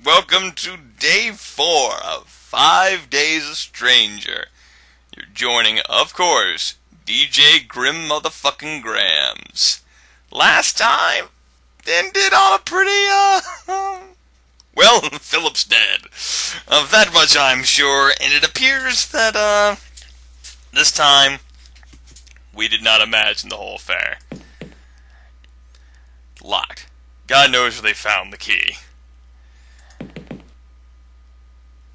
welcome to day 4 of 5 Days a Stranger. You're joining, of course, DJ Grim Motherfucking Grams. Last time, ended on a pretty, well, Philip's dead. Of that much I'm sure, and it appears that, this time, we did not imagine the whole affair. Locked. God knows where they found the key.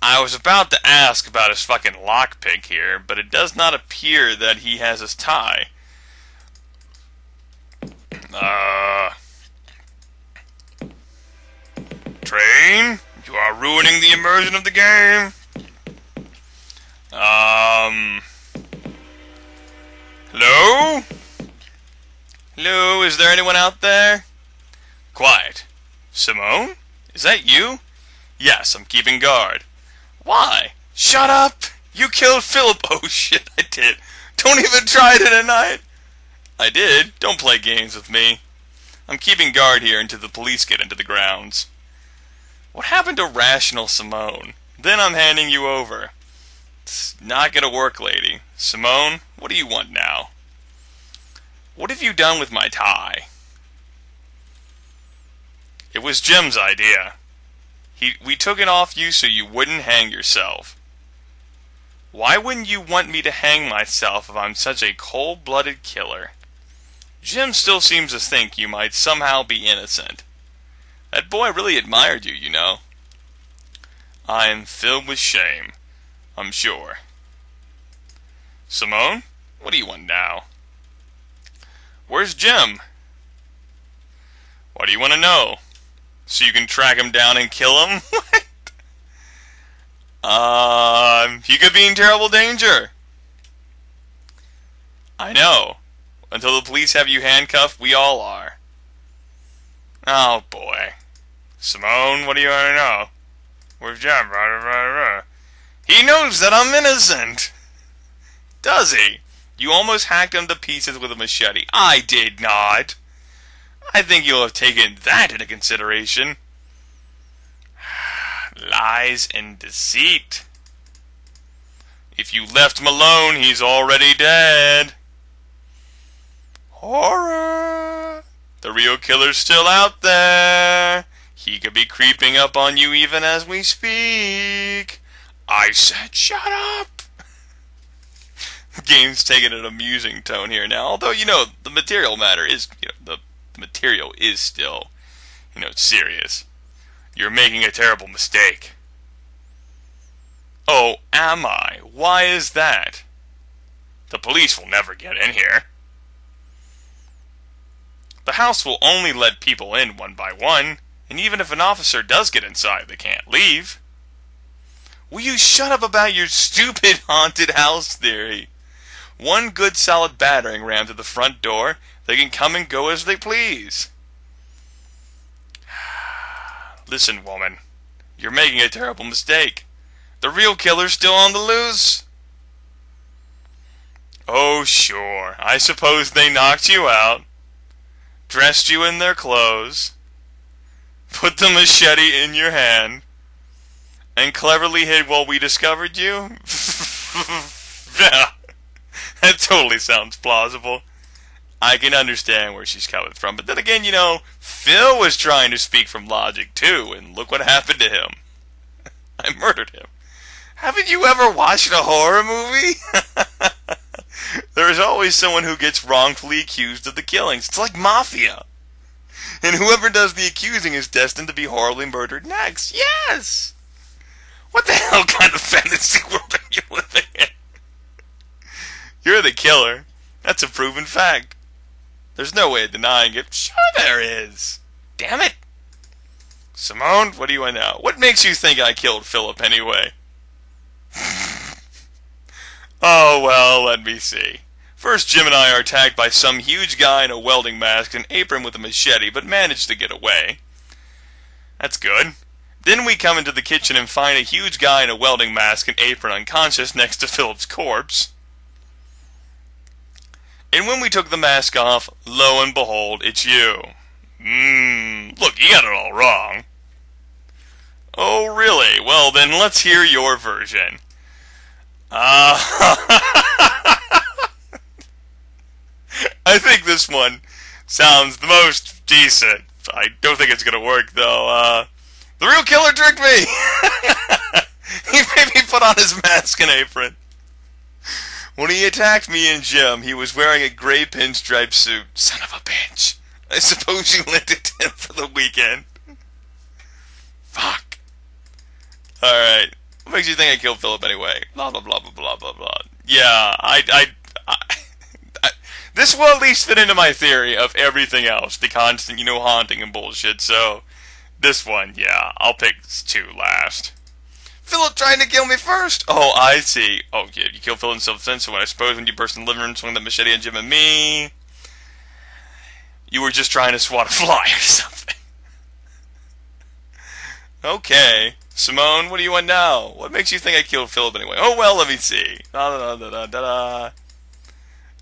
I was about to ask about his fucking lockpick here, but it does not appear that he has his tie. Train, you are ruining the immersion of the game. Hello? Hello, is there anyone out there? Quiet. Simone? Is that you? Yes, I'm keeping guard. Why? Shut up! You killed Philip! Oh shit, I did. Don't even try to deny it. I did. Don't play games with me. I'm keeping guard here until the police get into the grounds. What happened to rational Simone? Then I'm handing you over. It's not gonna work, lady. Simone, what do you want now? What have you done with my tie? It was Jim's idea. We took it off you so you wouldn't hang yourself. Why wouldn't you want me to hang myself if I'm such a cold-blooded killer? Jim still seems to think you might somehow be innocent. That boy really admired you, you know. I am filled with shame, I'm sure. Simone, what do you want now? Where's Jim? What do you want to know? So you can track him down and kill him? What? He could be in terrible danger. I know. Until the police have you handcuffed, we all are. Oh, boy. Simone, what do you want to know? Where's Jim? He knows that I'm innocent. Does he? You almost hacked him to pieces with a machete. I did not. I think you'll have taken that into consideration. Lies and deceit. If you left him alone, he's already dead. Horror! The real killer's still out there. He could be creeping up on you even as we speak. I said shut up! The game's taking an amusing tone here now, although, you know, the material matter is, the material is still, serious. You're making a terrible mistake. Oh, am I? Why is that? The police will never get in here. The house will only let people in one by one, and even if an officer does get inside, they can't leave. Will you shut up about your stupid haunted house theory? One good solid battering ram to the front door, they can come and go as they please. Listen, woman, you're making a terrible mistake. The real killer's still on the loose. Oh, sure, I suppose they knocked you out, dressed you in their clothes, put the machete in your hand, and cleverly hid while we discovered you? Yeah, that totally sounds plausible. I can understand where she's coming from, but then again, Phil was trying to speak from logic too, and look what happened to him. I murdered him. Haven't you ever watched a horror movie? There is always someone who gets wrongfully accused of the killings. It's like mafia. And whoever does the accusing is destined to be horribly murdered next. Yes! What the hell kind of fantasy world are you living in? You're the killer. That's a proven fact. There's no way of denying it. Sure there is. Damn it. Simone, what do you want now? What makes you think I killed Philip anyway? Oh, well, let me see. First, Jim and I are attacked by some huge guy in a welding mask and apron with a machete, but manage to get away. That's good. Then we come into the kitchen and find a huge guy in a welding mask and apron unconscious next to Philip's corpse. And when we took the mask off, lo and behold, it's you. Look, you got it all wrong. Oh, really? Well, then let's hear your version. Uh, I think this one sounds the most decent. I don't think it's gonna work, though. The real killer tricked me! He made me put on his mask and apron. When he attacked me in gym, he was wearing a gray pinstripe suit. Son of a bitch. I suppose you lent it to him for the weekend. Fuck. Alright. What makes you think I killed Philip anyway? Blah, blah, blah, blah, blah, blah, blah. Yeah, I this will at least fit into my theory of everything else. The constant, haunting and bullshit. So, this one, yeah, I'll pick 2 last. Philip trying to kill me first! Oh, I see. Oh, yeah, you killed Philip in self-defense, so I suppose when you burst in the living room, swung the machete at Jim and me, you were just trying to swat a fly or something. Okay. Simone, what do you want now? What makes you think I killed Philip anyway? Oh, well, let me see.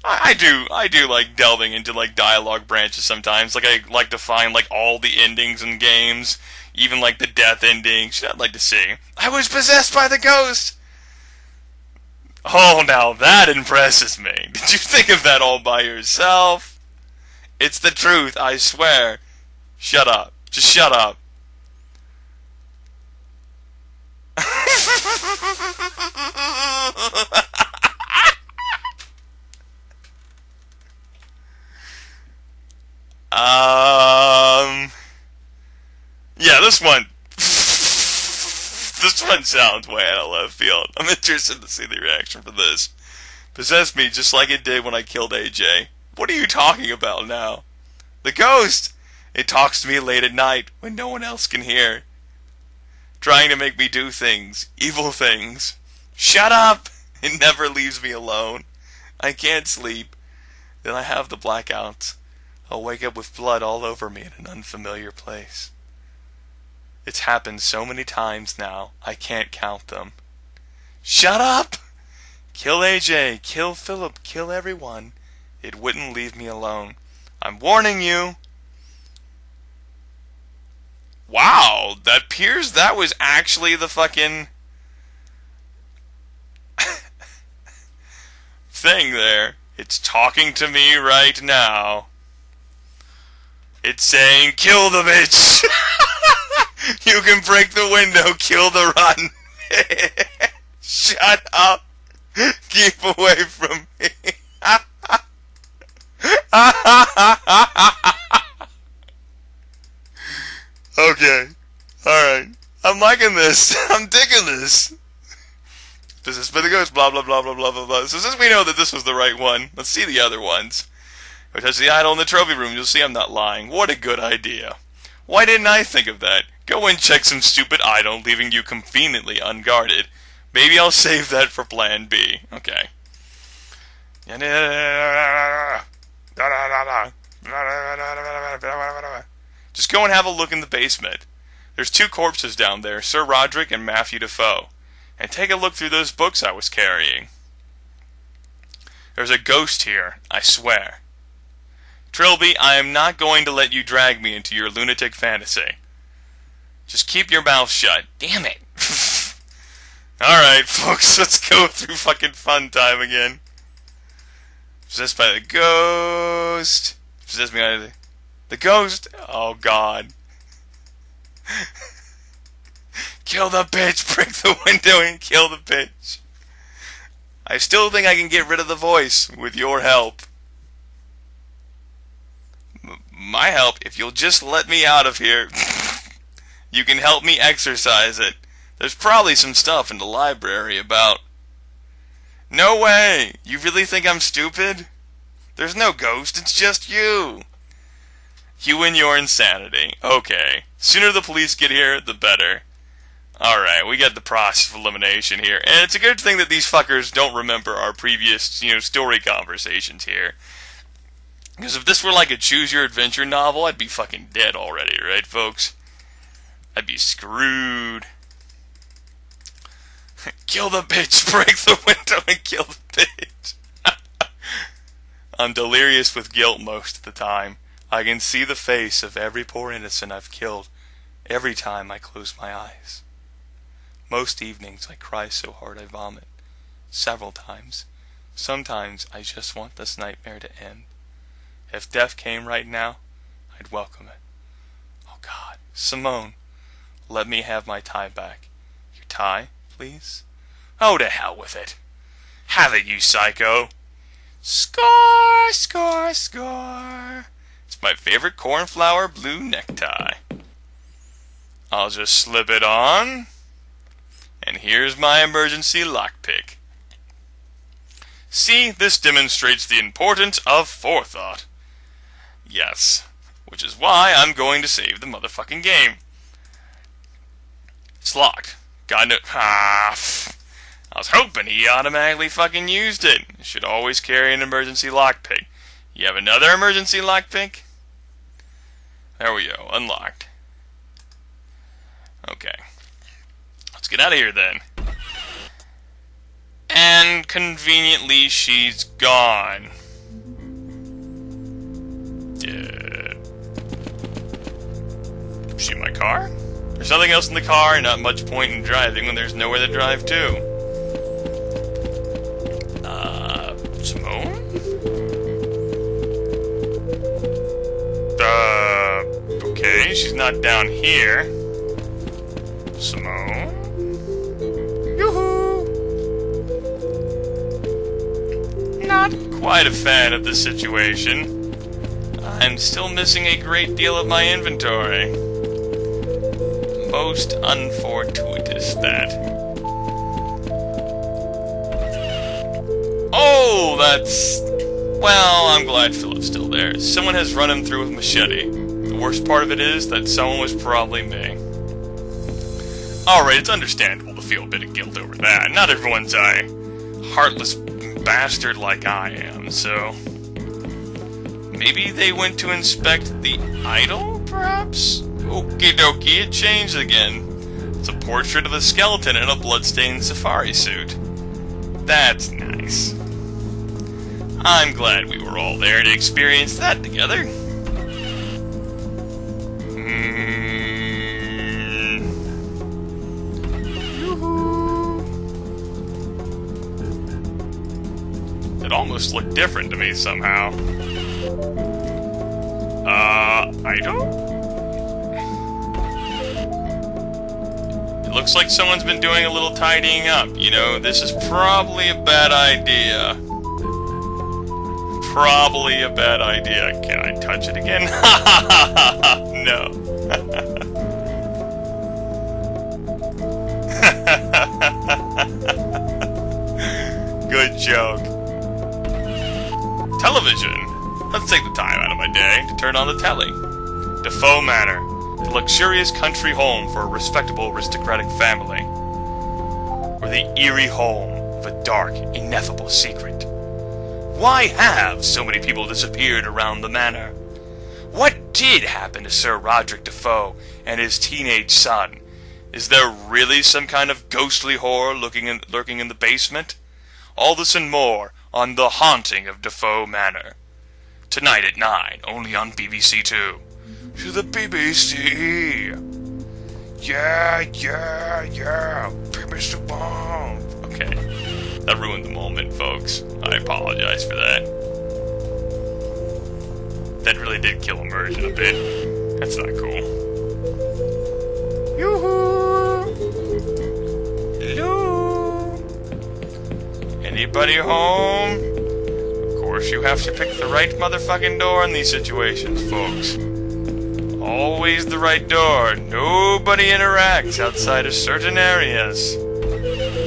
I do like delving into like dialogue branches sometimes. Like I like to find like all the endings in games, even like the death endings. I'd like to see. I was possessed by the ghost. Oh, now that impresses me. Did you think of that all by yourself? It's the truth, I swear. Shut up. Just shut up. Yeah, this one sounds way out of left field. I'm interested to see the reaction for this. Possessed me just like it did when I killed AJ. What are you talking about now? The ghost! It talks to me late at night when no one else can hear. Trying to make me do things. Evil things. Shut up! It never leaves me alone. I can't sleep. Then I have the blackouts. I'll wake up with blood all over me in an unfamiliar place. It's happened so many times now, I can't count them. Shut up! Kill AJ, kill Philip, kill everyone. It wouldn't leave me alone. I'm warning you! Wow, that appears that was actually the fucking thing there. It's talking to me right now. It's saying, kill the bitch! You can break the window, kill the rotten bitch! Shut up! Keep away from me! Okay. Alright. I'm liking this. I'm digging this. This is for the ghost, blah blah blah blah blah blah blah. So since we know that this was the right one, let's see the other ones. If I touch the idol in the trophy room, you'll see I'm not lying. What a good idea. Why didn't I think of that? Go and check some stupid idol, leaving you conveniently unguarded. Maybe I'll save that for plan B. Okay. Just go and have a look in the basement. There's 2 corpses down there, Sir Roderick and Matthew Defoe. And take a look through those books I was carrying. There's a ghost here, I swear. Trilby, I am not going to let you drag me into your lunatic fantasy. Just keep your mouth shut. Damn it. Alright, folks, let's go through fucking fun time again. Possessed by the ghost. Possessed by the ghost. Oh, God. Kill the bitch. Break the window and kill the bitch. I still think I can get rid of the voice with your help. My help, if you'll just let me out of here. You can help me exercise it. There's probably some stuff in the library about... No way! You really think I'm stupid? There's no ghost, it's just you. You and your insanity. Okay. Sooner the police get here, the better. Alright, we got the process of elimination here. And it's a good thing that these fuckers don't remember our previous, story conversations here. Because if this were like a choose-your-adventure novel, I'd be fucking dead already, right, folks? I'd be screwed. Kill the bitch, break the window, and kill the bitch. I'm delirious with guilt most of the time. I can see the face of every poor innocent I've killed every time I close my eyes. Most evenings I cry so hard I vomit. Several times. Sometimes I just want this nightmare to end. If death came right now, I'd welcome it. Oh God, Simone, let me have my tie back. Your tie, please? Oh, to hell with it. Have it, you psycho. Score, score, score. It's my favorite cornflower blue necktie. I'll just slip it on. And here's my emergency lockpick. See, this demonstrates the importance of forethought. Yes, which is why I'm going to save the motherfucking game. It's locked. Got no... I was hoping he automatically fucking used it. You should always carry an emergency lockpick. You have another emergency lockpick? There we go, unlocked. Okay. Let's get out of here then. And conveniently she's gone. Is she in my car? There's nothing else in the car, and not much point in driving when there's nowhere to drive to. Simone? Okay, she's not down here. Simone? Yoo-hoo! Not quite a fan of the situation. I'm still missing a great deal of my inventory. Most unfortuitous that. Oh, that's... Well, I'm glad Philip's still there. Someone has run him through with machete. The worst part of it is that someone was probably me. Alright, it's understandable to feel a bit of guilt over that. Not everyone's a heartless bastard like I am, so... Maybe they went to inspect the idol, perhaps? Okie dokie, it changed again. It's a portrait of a skeleton in a bloodstained safari suit. That's nice. I'm glad we were all there to experience that together. It almost looked different to me somehow. Idol? It looks like someone's been doing a little tidying up. You know, this is probably a bad idea. Probably a bad idea. Can I touch it again? No. Good joke. Television. Let's take the time out of my day to turn on the telly. Defoe Manor, the luxurious country home for a respectable aristocratic family. Or the eerie home of a dark, ineffable secret. Why have so many people disappeared around the manor? What did happen to Sir Roderick Defoe and his teenage son? Is there really some kind of ghostly horror lurking in the basement? All this and more on The Haunting of Defoe Manor. Tonight at 9, only on BBC Two. To the BBC! Yeah! BBC Bomb! Okay, that ruined the moment, folks. I apologize for that. That really did kill immersion a bit. That's not cool. Yoo-hoo! Hello? Anybody home? Of course, you have to pick the right motherfucking door in these situations, folks. Always the right door. Nobody interacts outside of certain areas.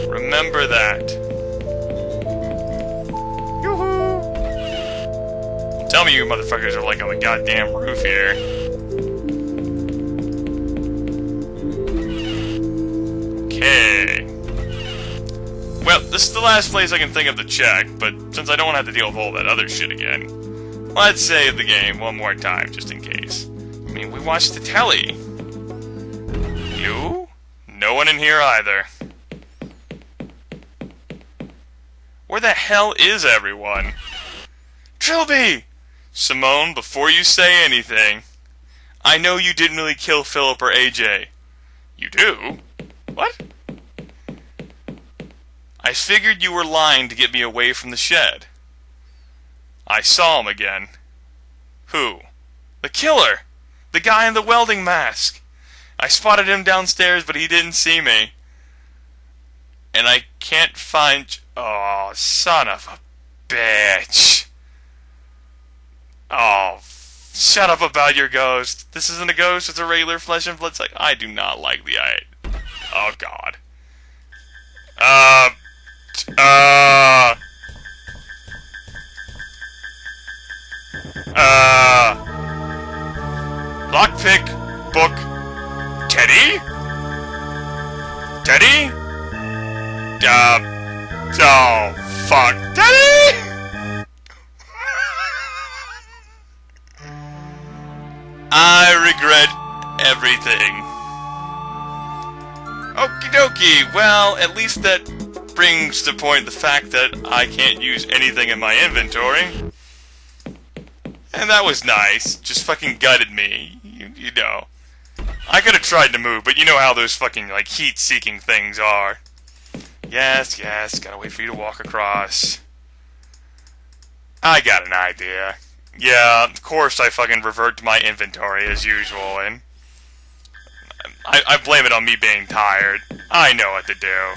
Remember that. Yoo-hoo! Tell me you motherfuckers are like on the goddamn roof here. Okay. Well, this is the last place I can think of to check, but since I don't want to have to deal with all that other shit again, let's save the game one more time, just in case. I mean, we watched the telly. You? No one in here either. Where the hell is everyone? Trilby! Simone, before you say anything, I know you didn't really kill Philip or AJ. You do? What? I figured you were lying to get me away from the shed. I saw him again. Who? The killer! The guy in the welding mask! I spotted him downstairs, but he didn't see me. And I can't find... Oh, son of a bitch. Oh, shut up about your ghost. This isn't a ghost, it's a regular flesh and blood. I do not like the... Oh, God. Lockpick, book, Teddy? Teddy? Oh, fuck. Teddy? I regret everything. Okie dokie. Well, at least that brings to point the fact that I can't use anything in my inventory. And that was nice. Just fucking gutted me. You know. I could have tried to move, but you know how those fucking, heat-seeking things are. Yes, gotta wait for you to walk across. I got an idea. Yeah, of course I fucking revert to my inventory as usual, and... I blame it on me being tired. I know what to do.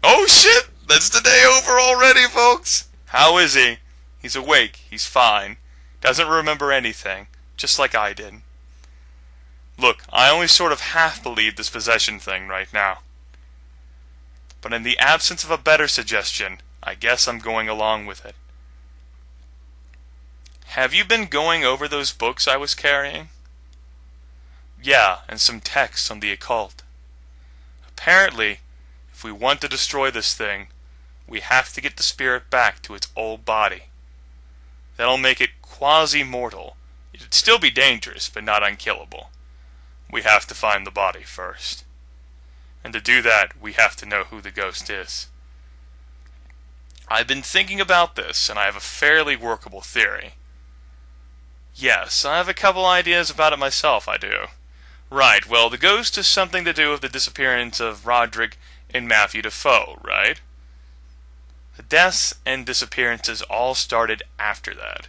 Oh shit! That's the day over already, folks! How is he? He's awake. He's fine. Doesn't remember anything. Just like I did. Look, I only sort of half believe this possession thing right now. But in the absence of a better suggestion, I guess I'm going along with it. Have you been going over those books I was carrying? Yeah, and some texts on the occult. Apparently, if we want to destroy this thing, we have to get the spirit back to its old body. That'll make it quasi-mortal. It'd still be dangerous, but not unkillable. We have to find the body first. And to do that, we have to know who the ghost is. I've been thinking about this, and I have a fairly workable theory. Yes, I have a couple ideas about it myself, I do. Right, well, the ghost has something to do with the disappearance of Roderick and Matthew Defoe, right? The deaths and disappearances all started after that.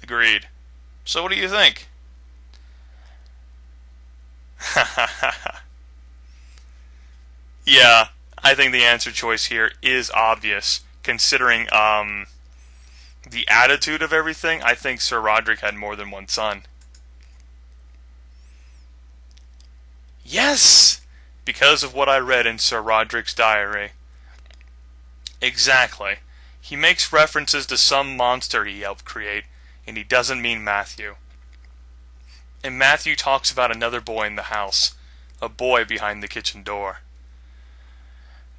Agreed. So what do you think? Yeah, I think the answer choice here is obvious, considering, the attitude of everything. I think Sir Roderick had more than one son. Yes! Because of what I read in Sir Roderick's diary. Exactly. He makes references to some monster he helped create, and he doesn't mean Matthew. And Matthew talks about another boy in the house, a boy behind the kitchen door.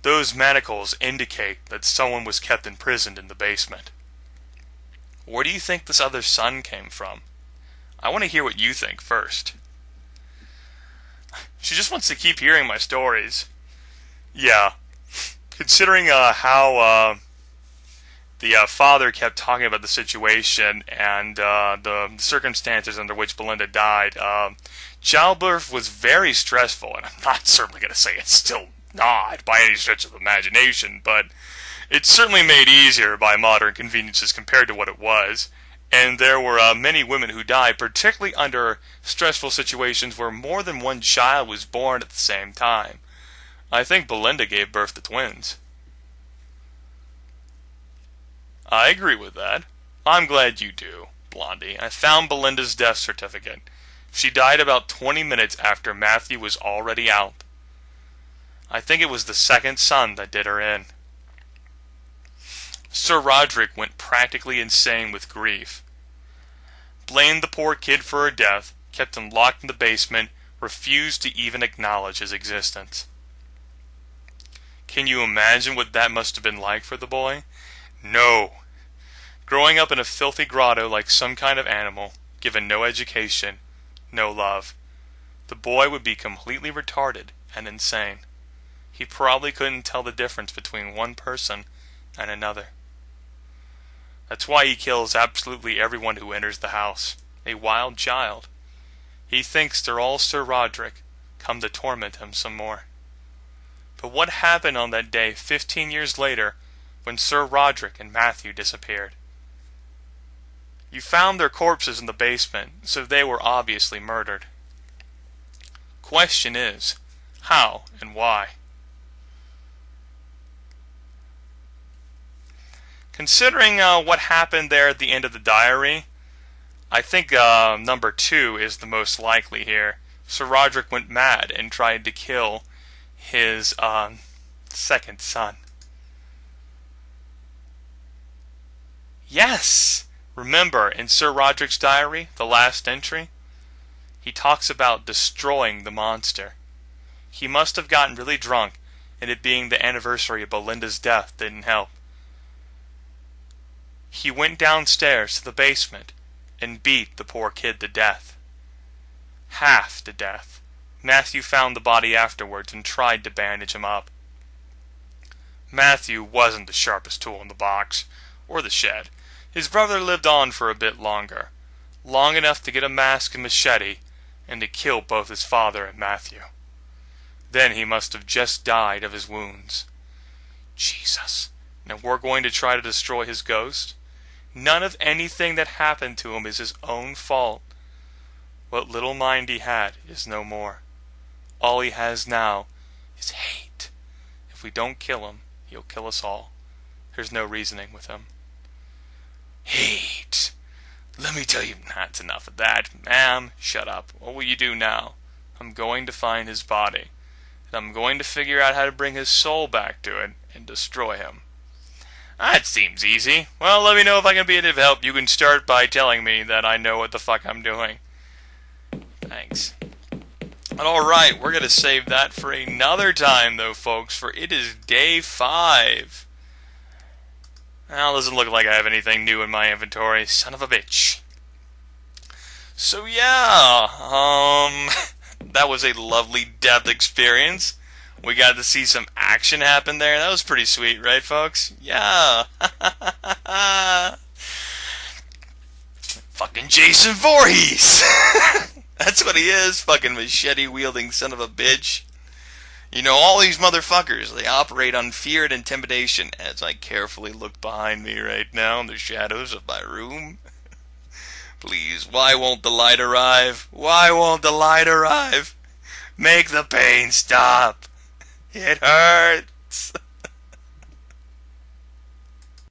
Those manacles indicate that someone was kept imprisoned in the basement. Where do you think this other son came from? I want to hear what you think first. She just wants to keep hearing my stories. Yeah. Considering how the father kept talking about the situation and the circumstances under which Belinda died, childbirth was very stressful, and I'm not certainly going to say it's still not by any stretch of the imagination, but it's certainly made easier by modern conveniences compared to what it was. And there were many women who died, particularly under stressful situations where more than one child was born at the same time. I think Belinda gave birth to twins. I agree with that. I'm glad you do, Blondie. I found Belinda's death certificate. She died about 20 minutes after Matthew was already out. I think it was the second son that did her in. Sir Roderick went practically insane with grief. Blamed the poor kid for her death, kept him locked in the basement, refused to even acknowledge his existence. Can you imagine what that must have been like for the boy? No. Growing up in a filthy grotto like some kind of animal, given no education, no love, the boy would be completely retarded and insane. He probably couldn't tell the difference between one person and another. That's why he kills absolutely everyone who enters the house. A wild child. He thinks they're all Sir Roderick, come to torment him some more. But what happened on that day 15 years later when Sir Roderick and Matthew disappeared? You found their corpses in the basement, so they were obviously murdered. Question is, how and why? Considering what happened there at the end of the diary, I think number 2 is the most likely here. Sir Roderick went mad and tried to kill his second son. Yes! Remember, in Sir Roderick's diary, the last entry, he talks about destroying the monster. He must have gotten really drunk, and it being the anniversary of Belinda's death didn't help. He went downstairs to the basement and beat the poor kid to death. Half to death. Matthew found the body afterwards and tried to bandage him up. Matthew wasn't the sharpest tool in the box, or the shed. His brother lived on for a bit longer. Long enough to get a mask and machete, and to kill both his father and Matthew. Then he must have just died of his wounds. Jesus. Now we're going to try to destroy his ghost? None of anything that happened to him is his own fault. What little mind he had is no more. All he has now is hate. If we don't kill him, he'll kill us all. There's no reasoning with him. Hate. Let me tell you, that's enough of that. Ma'am, shut up. What will you do now? I'm going to find his body. And I'm going to figure out how to bring his soul back to it and destroy him. That seems easy. Well, let me know if I can be of help. You can start by telling me that I know what the fuck I'm doing. Thanks. But alright, we're going to save that for another time, though, folks, for it is day 5. Well, doesn't look like I have anything new in my inventory. Son of a bitch. So, yeah, that was a lovely death experience. We got to see some action happen there. That was pretty sweet, right, folks? Yeah. Fucking Jason Voorhees. That's what he is. Fucking machete-wielding son of a bitch. You know, all these motherfuckers, they operate on fear and intimidation, as I carefully look behind me right now in the shadows of my room. Please, why won't the light arrive? Why won't the light arrive? Make the pain stop. It hurts.